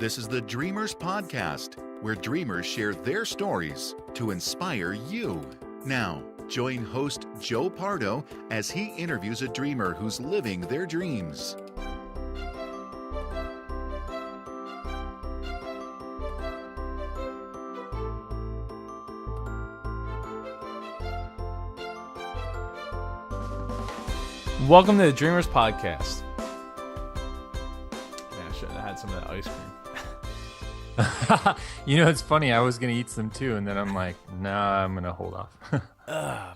This is the Dreamers Podcast, where dreamers share their stories to inspire you. Now, join host Joe Pardo as he interviews a dreamer who's living their dreams. Welcome to the Dreamers Podcast. Man, I should have had some of that ice cream. You know, it's funny. I was going to eat some too, and then I'm like, nah, I'm going to hold off.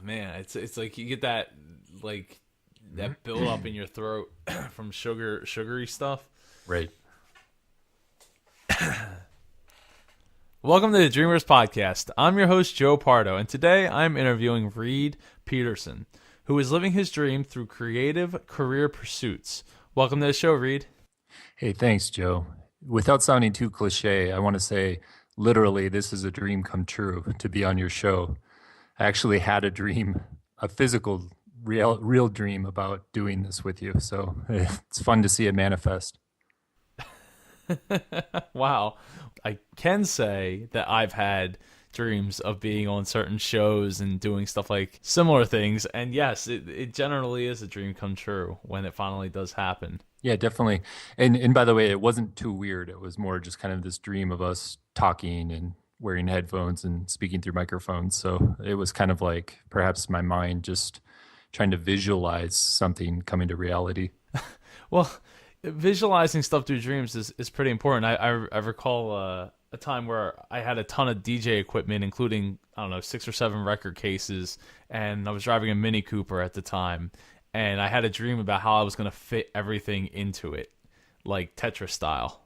Man, it's like you get that that build up in your throat from sugary stuff. Right. Welcome to the Dreamers Podcast. I'm your host, Joe Pardo, and today I'm interviewing Reid Peterson, who is living his dream through creative career pursuits. Welcome to the show, Reid. Hey, thanks, Joe. Without sounding too cliche, I want to say, literally, this is a dream come true to be on your show. I actually had a dream, a physical, real dream about doing this with you. So it's fun to see it manifest. Wow. I can say that I've had dreams of being on certain shows and doing stuff like similar things. And yes, it generally is a dream come true when it finally does happen. Yeah, definitely. And by the way, it wasn't too weird. It was more just kind of this dream of us talking and wearing headphones and speaking through microphones. So it was kind of like perhaps my mind just trying to visualize something coming to reality. Well, visualizing stuff through dreams is pretty important. I recall a time where I had a ton of DJ equipment, including, 6 or 7 record cases, and I was driving a Mini Cooper at the time. And I had a dream about how I was going to fit everything into it, like Tetris style.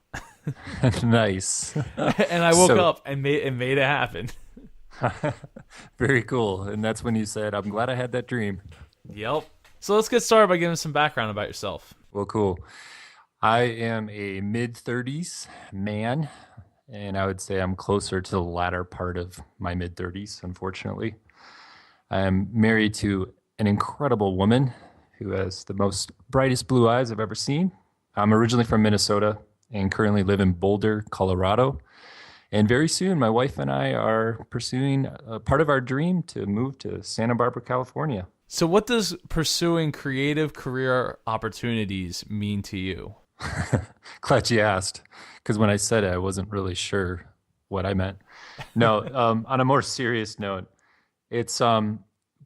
Nice. And I woke up and made it happen. Very cool. And that's when you said, I'm glad I had that dream. Yep. So let's get started by giving some background about yourself. Well, cool. I am a mid-30s man, and I would say I'm closer to the latter part of my mid-30s, unfortunately. I am married to an incredible woman who has the most brightest blue eyes I've ever seen. I'm originally from Minnesota and currently live in Boulder, Colorado. And very soon, my wife and I are pursuing a part of our dream to move to Santa Barbara, California. So what does pursuing creative career opportunities mean to you? Glad you asked, because when I said it, I wasn't really sure what I meant. No, on a more serious note, it's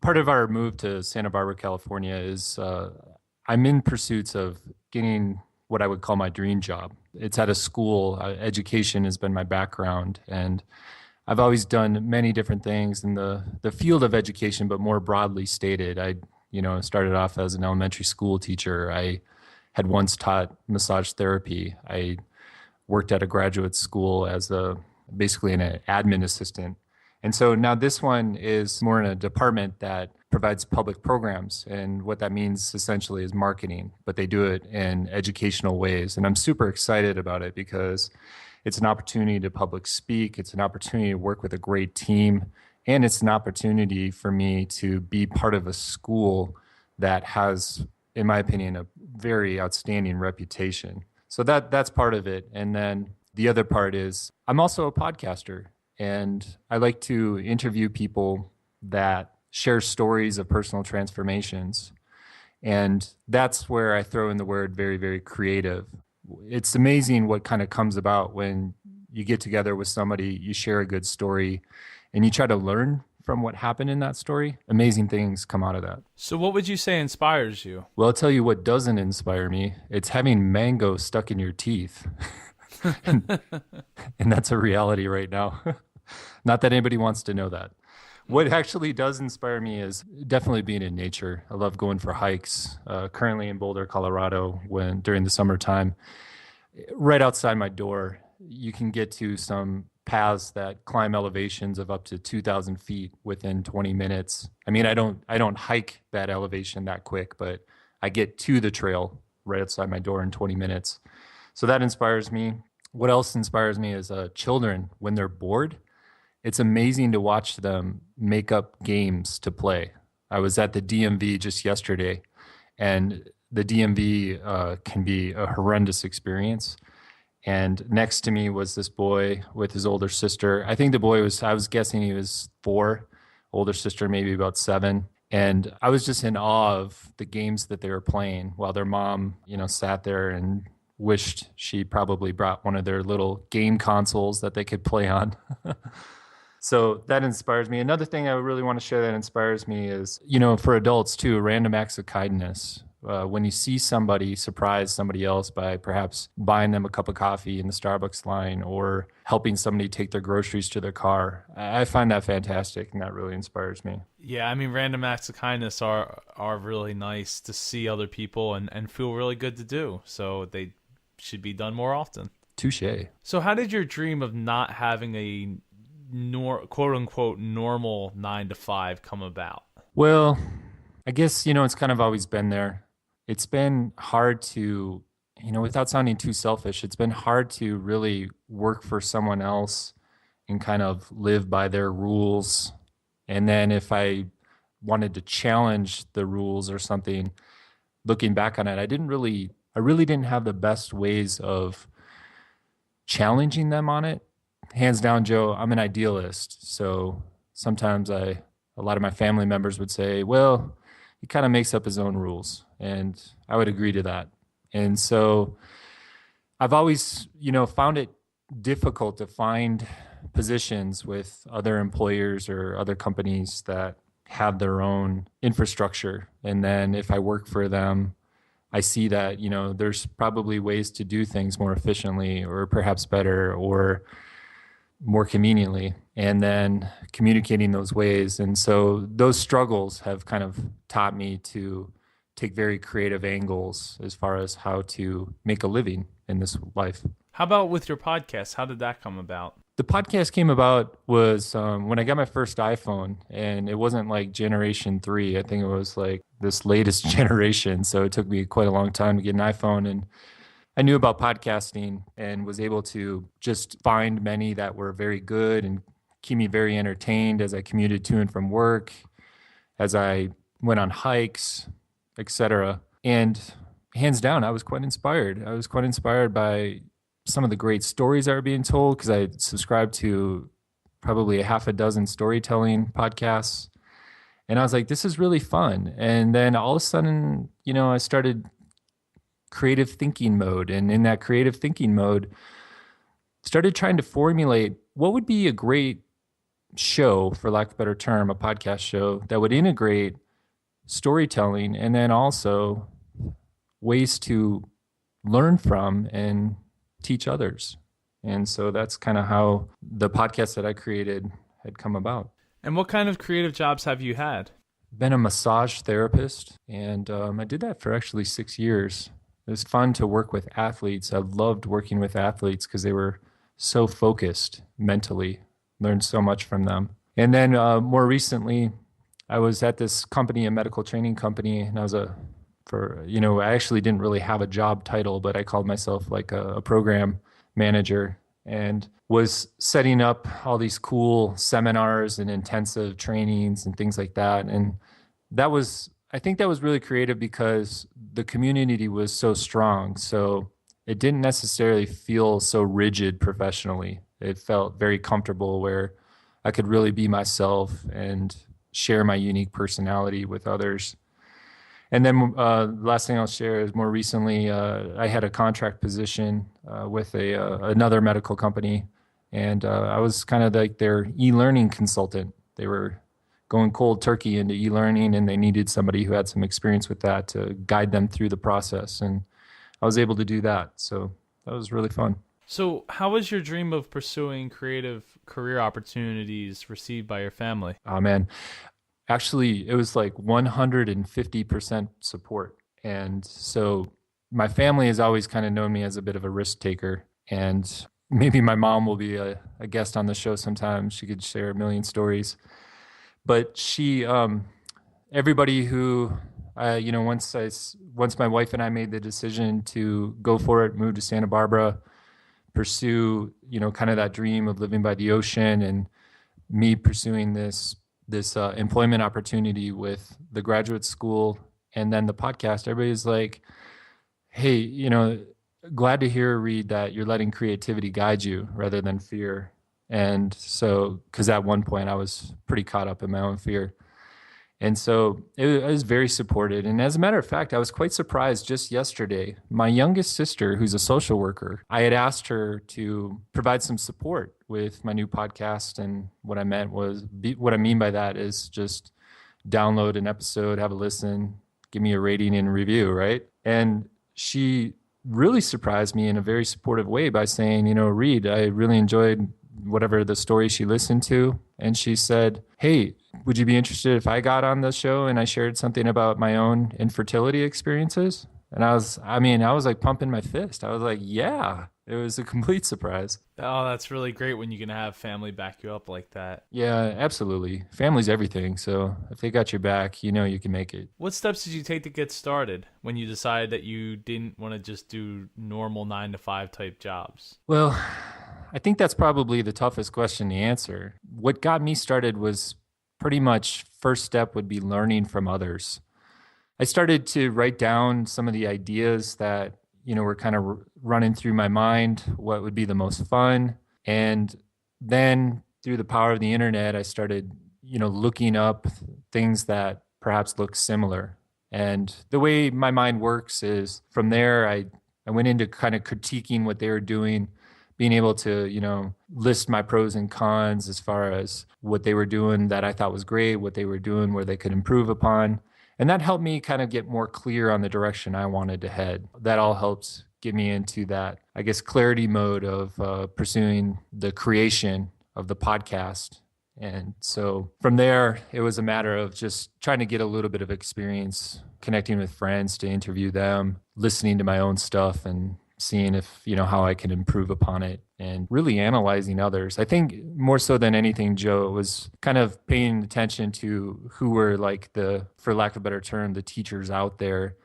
part of our move to Santa Barbara, California is I'm in pursuits of getting what I would call my dream job. It's at a school. Education has been my background, and I've always done many different things in the field of education, but more broadly stated. I started off as an elementary school teacher. I had once taught massage therapy. I worked at a graduate school as basically an admin assistant. And so now this one is more in a department that provides public programs. And what that means essentially is marketing, but they do it in educational ways. And I'm super excited about it because it's an opportunity to public speak. It's an opportunity to work with a great team. And it's an opportunity for me to be part of a school that has, in my opinion, a very outstanding reputation. So that's part of it. And then the other part is I'm also a podcaster. And I like to interview people that share stories of personal transformations. And that's where I throw in the word very, very creative. It's amazing what kind of comes about when you get together with somebody, you share a good story, and you try to learn from what happened in that story. Amazing things come out of that. So what would you say inspires you? Well, I'll tell you what doesn't inspire me. It's having mango stuck in your teeth. And that's a reality right now. Not that anybody wants to know that. What actually does inspire me is definitely being in nature. I love going for hikes. Currently in Boulder, Colorado, during the summertime, right outside my door, you can get to some paths that climb elevations of up to 2,000 feet within 20 minutes. I mean, I don't hike that elevation that quick, but I get to the trail right outside my door in 20 minutes. So that inspires me. What else inspires me is children, when they're bored, it's amazing to watch them make up games to play. I was at the DMV just yesterday, and the DMV can be a horrendous experience. And next to me was this boy with his older sister. I think the boy I was guessing he was 4, older sister maybe about 7. And I was just in awe of the games that they were playing while their mom, sat there and wished she probably brought one of their little game consoles that they could play on. So that inspires me. Another thing I really want to share that inspires me is, for adults too, random acts of kindness. When you see somebody surprise somebody else by perhaps buying them a cup of coffee in the Starbucks line or helping somebody take their groceries to their car, I find that fantastic, and that really inspires me. Yeah, I mean, random acts of kindness are really nice to see other people and feel really good to do. So they should be done more often. Touche. So how did your dream of not having a quote unquote normal 9 to 5 come about? Well, I guess, it's kind of always been there. It's been hard to, without sounding too selfish, it's been hard to really work for someone else and kind of live by their rules. And then if I wanted to challenge the rules or something, looking back on it, I really didn't have the best ways of challenging them on it. Hands down, Joe, I'm an idealist. So sometimes a lot of my family members would say, well, he kind of makes up his own rules. And I would agree to that. And so I've always, found it difficult to find positions with other employers or other companies that have their own infrastructure. And then if I work for them, I see that, there's probably ways to do things more efficiently or perhaps better or more conveniently, and then communicating those ways. And so those struggles have kind of taught me to take very creative angles as far as how to make a living in this life. How about with your podcast? How did that come about? The podcast came about was when I got my first iPhone, and it wasn't like generation 3. I think it was like this latest generation. So it took me quite a long time to get an iPhone, and I knew about podcasting and was able to just find many that were very good and keep me very entertained as I commuted to and from work, as I went on hikes, etc. And hands down, I was quite inspired. I was quite inspired by some of the great stories that were being told, because I subscribed to probably a half a dozen storytelling podcasts. And I was like, this is really fun. And then all of a sudden, I started creative thinking mode. And in that creative thinking mode, started trying to formulate what would be a great show, for lack of a better term, a podcast show that would integrate storytelling and then also ways to learn from and teach others. And so that's kind of how the podcast that I created had come about. And what kind of creative jobs have you had? Been a massage therapist, and I did that for actually 6 years. It was fun to work with athletes. I loved working with athletes because they were so focused mentally, learned so much from them. And then more recently, I was at this company, a medical training company, and I was I actually didn't really have a job title, but I called myself like a program manager, and was setting up all these cool seminars and intensive trainings and things like that. And I think that was really creative because the community was so strong. So it didn't necessarily feel so rigid professionally. It felt very comfortable where I could really be myself and share my unique personality with others. And then the last thing I'll share is more recently, I had a contract position with another medical company, and I was kind of like their e-learning consultant. They were going cold turkey into e-learning, and they needed somebody who had some experience with that to guide them through the process. And I was able to do that. So that was really fun. So how was your dream of pursuing creative career opportunities received by your family? Oh, man. Actually, it was like 150% support. And so my family has always kind of known me as a bit of a risk taker. And maybe my mom will be a guest on the show sometime. She could share a million stories. But everybody who, once my wife and I made the decision to go for it, move to Santa Barbara, pursue, kind of that dream of living by the ocean, and me pursuing this employment opportunity with the graduate school and then the podcast, everybody's like, hey, glad to hear, Reid, that you're letting creativity guide you rather than fear. And so, because at one point I was pretty caught up in my own fear. And so I was very supported. And as a matter of fact, I was quite surprised just yesterday. My youngest sister, who's a social worker, I had asked her to provide some support with my new podcast. And what I meant was, what I mean by that is just download an episode, have a listen, give me a rating and review, right? And she really surprised me in a very supportive way by saying, Reid, I really enjoyed whatever the story she listened to. And she said, hey, would you be interested if I got on the show and I shared something about my own infertility experiences? And I was like pumping my fist. I was like, yeah, it was a complete surprise. Oh, that's really great when you can have family back you up like that. Yeah, absolutely. Family's everything. So if they got your back, you can make it. What steps did you take to get started when you decided that you didn't want to just do normal 9 to 5 type jobs? Well, I think that's probably the toughest question to answer. What got me started was pretty much first step would be learning from others. I started to write down some of the ideas that, were kind of running through my mind, what would be the most fun. And then through the power of the internet, I started, looking up things that perhaps look similar. And the way my mind works is from there, I went into kind of critiquing what they were doing, being able to, list my pros and cons as far as what they were doing that I thought was great, what they were doing where they could improve upon. And that helped me kind of get more clear on the direction I wanted to head. That all helps get me into that, I guess, clarity mode of pursuing the creation of the podcast. And so from there, it was a matter of just trying to get a little bit of experience, connecting with friends to interview them, listening to my own stuff and seeing if, how I can improve upon it and really analyzing others. I think more so than anything, Joe, it was kind of paying attention to who were like for lack of a better term, the teachers out there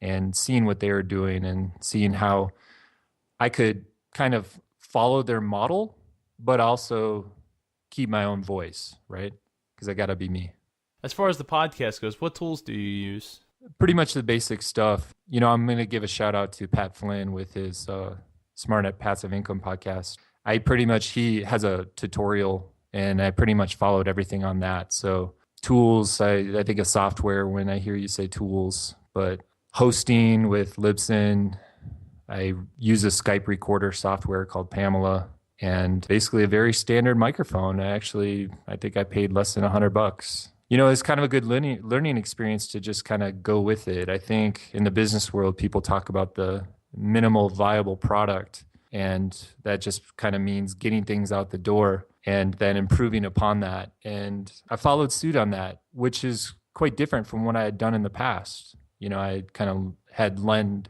and seeing what they were doing and seeing how I could kind of follow their model, but also keep my own voice, right? Because I got to be me. As far as the podcast goes, what tools do you use? Pretty much the basic stuff. I'm going to give a shout out to Pat Flynn with his Smart Net Passive Income podcast. He has a tutorial and I pretty much followed everything on that. So tools, I think of software when I hear you say tools, but hosting with Libsyn, I use a Skype recorder software called Pamela and basically a very standard microphone. I think I paid less than $100. It's kind of a good learning experience to just kind of go with it. I think in the business world, people talk about the minimal viable product, and that just kind of means getting things out the door and then improving upon that. And I followed suit on that, which is quite different from what I had done in the past. I kind of had leaned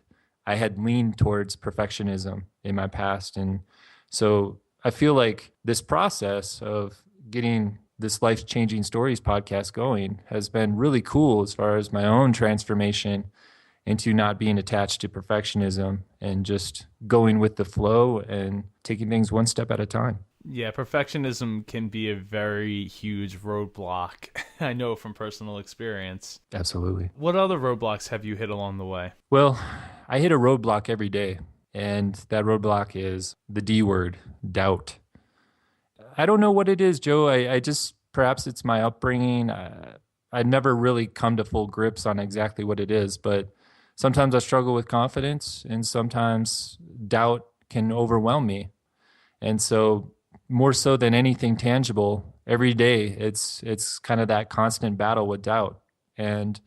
towards perfectionism in my past. And so I feel like this process of getting this Life Changing Stories podcast going has been really cool as far as my own transformation into not being attached to perfectionism and just going with the flow and taking things one step at a time. Yeah, perfectionism can be a very huge roadblock. I know from personal experience. Absolutely. What other roadblocks have you hit along the way? Well, I hit a roadblock every day, and that roadblock is the D word, doubt. I don't know what it is, Joe. I just, perhaps it's my upbringing. I never really come to full grips on exactly what it is, but sometimes I struggle with confidence and sometimes doubt can overwhelm me. And so more so than anything tangible, every day it's kind of that constant battle with doubt. And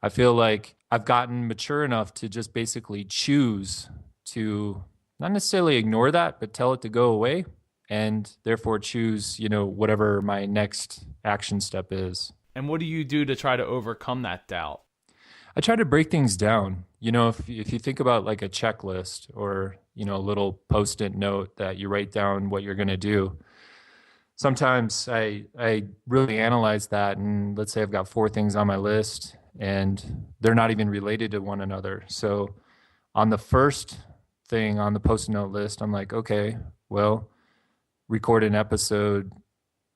I feel like I've gotten mature enough to just basically choose to not necessarily ignore that, but tell it to go away. And therefore choose, whatever my next action step is. And what do you do to try to overcome that doubt? I try to break things down. If you think about like a checklist or, a little Post-it note that you write down what you're going to do. Sometimes I really analyze that, and let's say I've got 4 things on my list and they're not even related to one another. So on the first thing on the Post-it note list, I'm like, okay, well, record an episode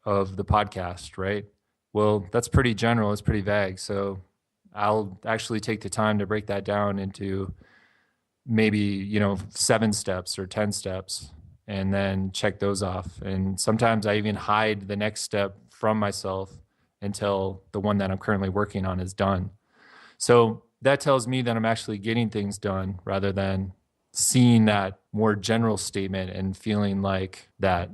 of the podcast, right? Well, that's pretty general. It's pretty vague. So I'll actually take the time to break that down into maybe, 7 steps or 10 steps and then check those off. And sometimes I even hide the next step from myself until the one that I'm currently working on is done. So that tells me that I'm actually getting things done rather than seeing that more general statement and feeling like that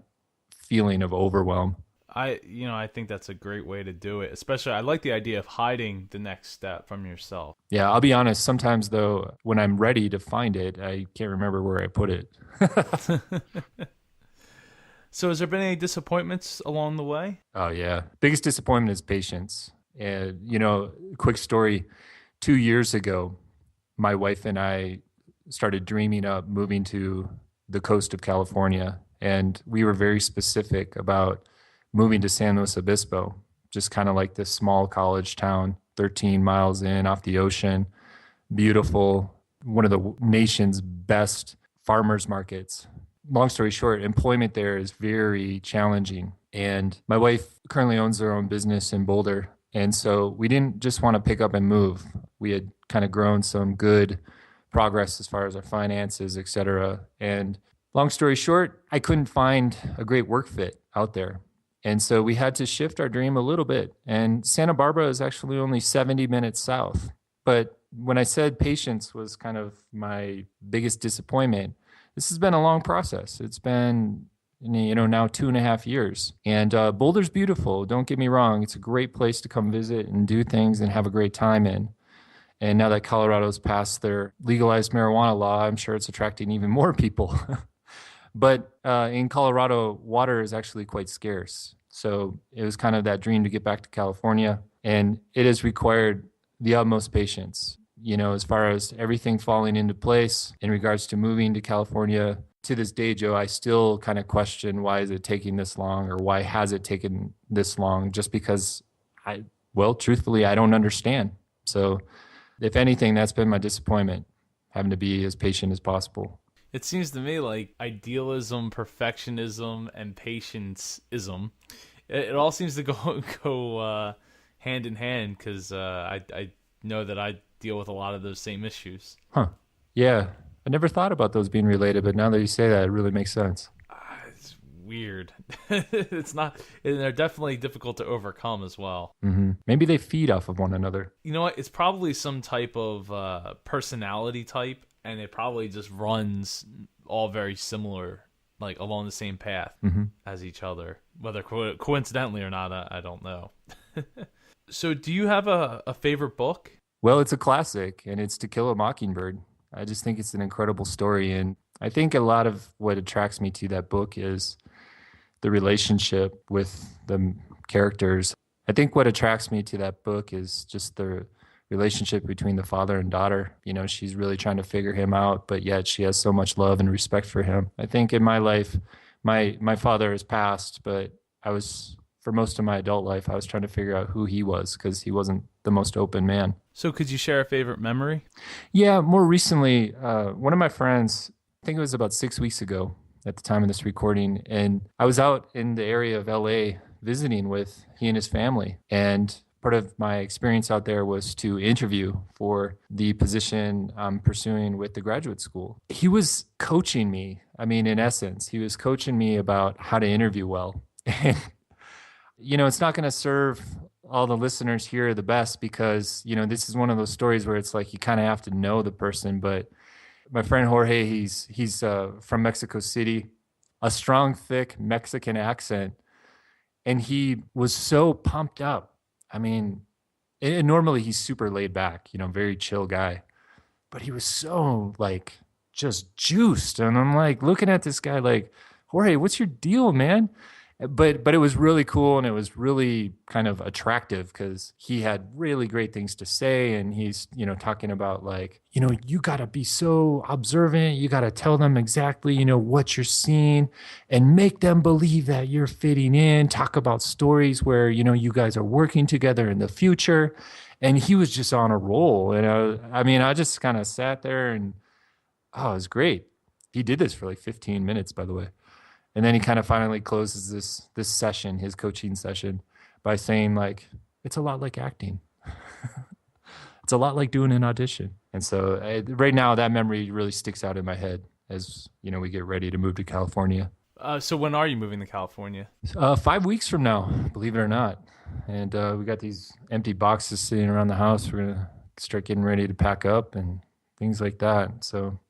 feeling of overwhelm. I think that's a great way to do it. Especially, I like the idea of hiding the next step from yourself. Yeah, I'll be honest. Sometimes, though, when I'm ready to find it, I can't remember where I put it. So, has there been any disappointments along the way? Oh, yeah. Biggest disappointment is patience. And, quick story 2 years ago, my wife and I started dreaming up moving to the coast of California. And we were very specific about moving to San Luis Obispo, just kind of like this small college town, 13 miles in off the ocean, beautiful, one of the nation's best farmers markets. Long story short, employment there is very challenging. And my wife currently owns her own business in Boulder. And so we didn't just want to pick up and move. We had kind of grown some good progress as far as our finances, et cetera. And long story short, I couldn't find a great work fit out there. And so we had to shift our dream a little bit. And Santa Barbara is actually only 70 minutes south. But when I said patience was kind of my biggest disappointment, this has been a long process. It's been, now 2.5 years. And Boulder's beautiful. Don't get me wrong. It's a great place to come visit and do things and have a great time in. And now that Colorado's passed their legalized marijuana law, I'm sure it's attracting even more people. But in Colorado, water is actually quite scarce. So it was kind of that dream to get back to California. And it has required the utmost patience, as far as everything falling into place in regards to moving to California. To this day, Joe, I still kind of question, why is it taking this long, or why has it taken this long? Just because truthfully, I don't understand. So if anything, that's been my disappointment, having to be as patient as possible. It seems to me like idealism, perfectionism, and patience-ism, it all seems to go hand in hand, because I know that I deal with a lot of those same issues. Huh. Yeah. I never thought about those being related, but now that you say that, it really makes sense. It's weird. It's not, and they're definitely difficult to overcome as well. Mm-hmm. Maybe they feed off of one another. You know what? It's probably some type of personality type, and it probably just runs all very similar, like along the same path as each other. Whether coincidentally or not, I don't know. So do you have a favorite book? Well, it's a classic, and it's To Kill a Mockingbird. I just think it's an incredible story. And I think a lot of what attracts me to that book is the relationship with the characters. I think what attracts me to that book is just the relationship between the father and daughter. She's really trying to figure him out, but yet she has so much love and respect for him. I think in my life, my father has passed, but for most of my adult life, I was trying to figure out who he was, because he wasn't the most open man. So could you share a favorite memory? Yeah, more recently, one of my friends, I think it was about 6 weeks ago at the time of this recording, and I was out in the area of LA visiting with he and his family. And part of my experience out there was to interview for the position I'm pursuing with the graduate school. He was coaching me. In essence, he was coaching me about how to interview well. And it's not going to serve all the listeners here the best, because, this is one of those stories where it's like you kind of have to know the person. But my friend Jorge, he's from Mexico City, a strong, thick Mexican accent. And he was so pumped up. And normally he's super laid back, very chill guy. But he was so just juiced. And I'm looking at this guy like, Jorge, what's your deal, man? But it was really cool, and it was really kind of attractive, because he had really great things to say. And he's, talking about you got to be so observant. You got to tell them exactly, what you're seeing, and make them believe that you're fitting in. Talk about stories where, you guys are working together in the future. And he was just on a roll. And I just kind of sat there and, it was great. He did this for 15 minutes, by the way. And then he kind of finally closes this session, his coaching session, by saying it's a lot like acting. it's a lot like doing an audition. And so right now, that memory really sticks out in my head as, we get ready to move to California. So when are you moving to California? 5 weeks from now, believe it or not. And we got these empty boxes sitting around the house. We're going to start getting ready to pack up and things like that. So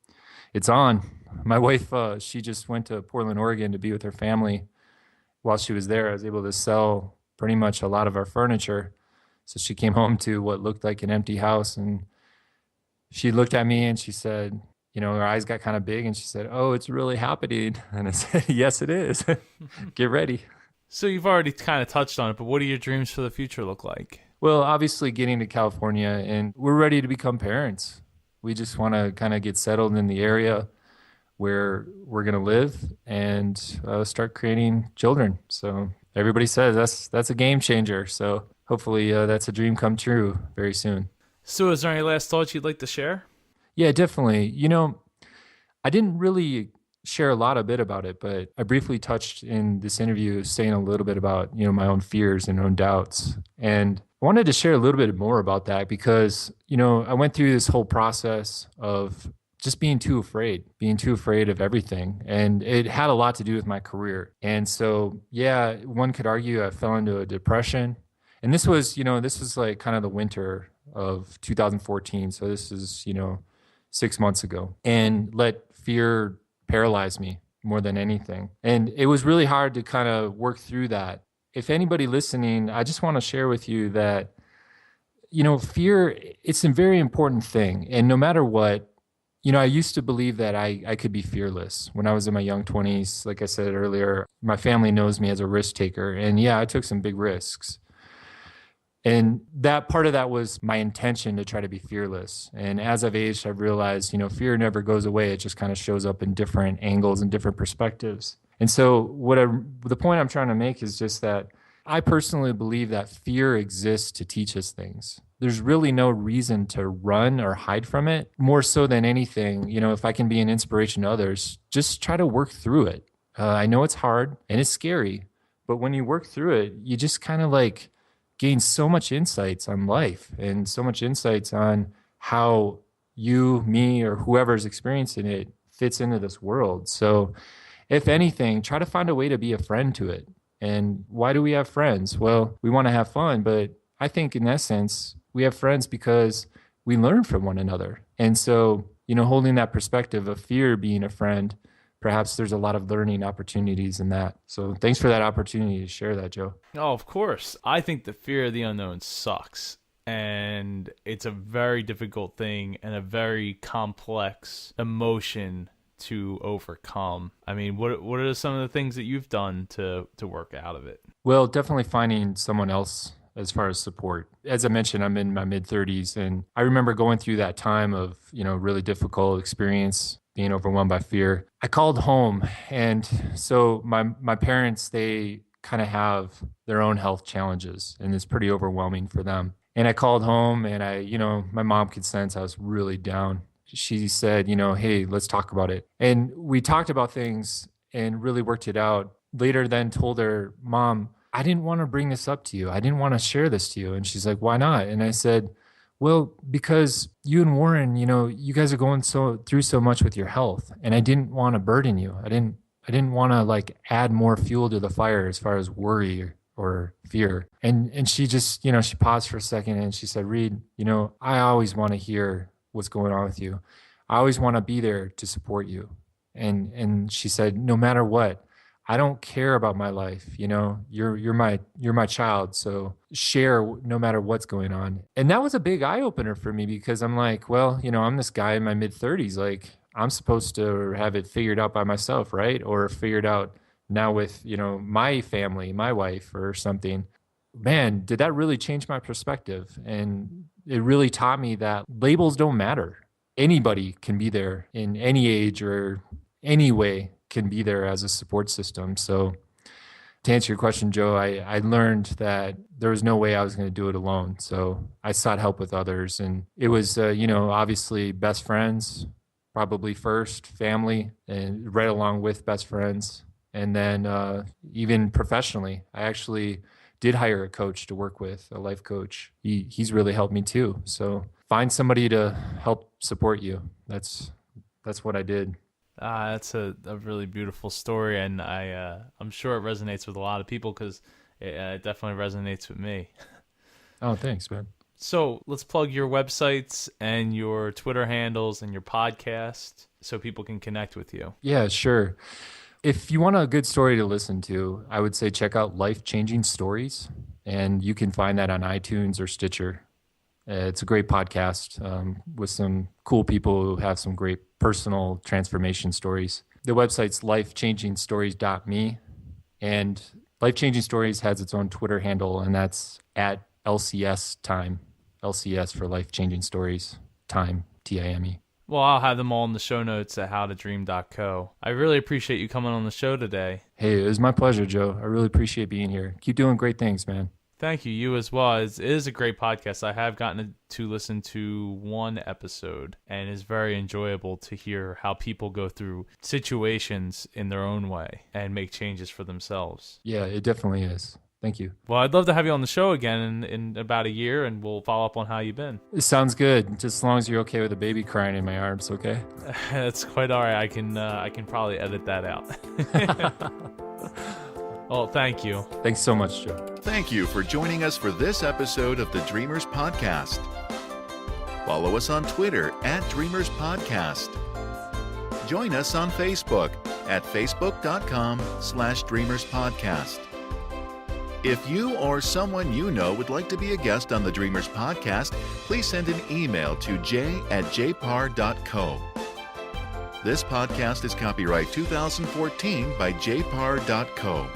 it's on. My wife, she just went to Portland, Oregon to be with her family. While she was there, I was able to sell pretty much a lot of our furniture. So she came home to what looked like an empty house, and she looked at me and she said, her eyes got kind of big, and she said, "Oh, it's really happening." And I said, "Yes, it is." Get ready. So you've already kind of touched on it, but what do your dreams for the future look like? Well, obviously getting to California, and we're ready to become parents. We just want to kind of get settled in the area where we're going to live and start creating children. So everybody says that's a game changer. So hopefully that's a dream come true very soon. So is there any last thoughts you'd like to share? Yeah, definitely. I didn't really share a bit about it, but I briefly touched in this interview saying a little bit about, my own fears and own doubts. And I wanted to share a little bit more about that because, I went through this whole process of just being too afraid of everything. And it had a lot to do with my career. And so, yeah, one could argue I fell into a depression. And this was like kind of the winter of 2014. So this is, 6 months ago, and let fear paralyze me more than anything. And it was really hard to kind of work through that. If anybody listening, I just want to share with you that, fear, it's a very important thing. And no matter what, I used to believe that I could be fearless when I was in my young 20s. Like I said earlier, my family knows me as a risk taker. And yeah, I took some big risks. And that part of that was my intention to try to be fearless. And as I've aged, I've realized, fear never goes away. It just kind of shows up in different angles and different perspectives. And so the point I'm trying to make is just that I personally believe that fear exists to teach us things. There's really no reason to run or hide from it. More so than anything, if I can be an inspiration to others, just try to work through it. I know it's hard and it's scary, but when you work through it, you just kind of like gain so much insights on life and so much insights on how you, me, or whoever's experiencing it fits into this world. So if anything, try to find a way to be a friend to it. And why do we have friends? Well, we want to have fun, but I think in essence, we have friends because we learn from one another. And so, holding that perspective of fear being a friend, perhaps there's a lot of learning opportunities in that. So thanks for that opportunity to share that, Joe. Oh, of course. I think the fear of the unknown sucks. And it's a very difficult thing and a very complex emotion to overcome. I mean, what are some of the things that you've done to work out of it? Well, definitely finding someone else as far as support. As I mentioned, I'm in my mid-30s, and I remember going through that time of, really difficult experience, being overwhelmed by fear. I called home, and so my parents, they kind of have their own health challenges, and it's pretty overwhelming for them. And I called home, and my mom could sense I was really down. She said, "Hey, let's talk about it." And we talked about things and really worked it out. Later then told her, "Mom, I didn't want to bring this up to you. I didn't want to share this to you." And she's like, "Why not?" And I said, "Well, because you and Warren, you guys are going through so much with your health, and I didn't want to burden you. I didn't want to like add more fuel to the fire as far as worry or fear." And she just, she paused for a second and she said, "Reid, I always want to hear what's going on with you. I always want to be there to support you." And she said, "No matter what, I don't care about my life. You're my child. So share no matter what's going on." And that was a big eye opener for me because I'm like, well, I'm this guy in my mid-30s. Like, I'm supposed to have it figured out by myself, right? Or figured out now with, my family, my wife or something. Man, did that really change my perspective? And it really taught me that labels don't matter. Anybody can be there in any age or any way can be there as a support system. So to answer your question, Joe, I learned that there was no way I was going to do it alone. So I sought help with others. And it was, obviously best friends, probably first, family, and right along with best friends. And then even professionally, I actually did hire a coach to work with, a life coach, he's really helped me too. So find somebody to help support you. That's what I did. That's a really beautiful story, and I'm sure it resonates with a lot of people because it definitely resonates with me. Oh, thanks, man. So let's plug your websites and your Twitter handles and your podcast so people can connect with you. Yeah, sure. If you want a good story to listen to, I would say check out Life Changing Stories, and you can find that on iTunes or Stitcher. It's a great podcast with some cool people who have some great personal transformation stories. The website's lifechangingstories.me, and Life Changing Stories has its own Twitter handle, and that's at LCS Time. LCS for Life Changing Stories Time, TIME. Well, I'll have them all in the show notes at howtodream.co. I really appreciate you coming on the show today. Hey, it was my pleasure, Joe. I really appreciate being here. Keep doing great things, man. Thank you. You as well. It is a great podcast. I have gotten to listen to one episode, and it's very enjoyable to hear how people go through situations in their own way and make changes for themselves. Yeah, it definitely is. Thank you. Well, I'd love to have you on the show again in about a year, and we'll follow up on how you've been. It sounds good. Just as long as you're okay with a baby crying in my arms, okay? That's quite all right. I can probably edit that out. Well, thank you. Thanks so much, Joe. Thank you for joining us for this episode of the Dreamers Podcast. Follow us on Twitter at Dreamers Podcast. Join us on Facebook at facebook.com/Dreamers Podcast. If you or someone you know would like to be a guest on the Dreamers Podcast, please send an email to j@jpar.co. This podcast is copyright 2014 by jpar.co.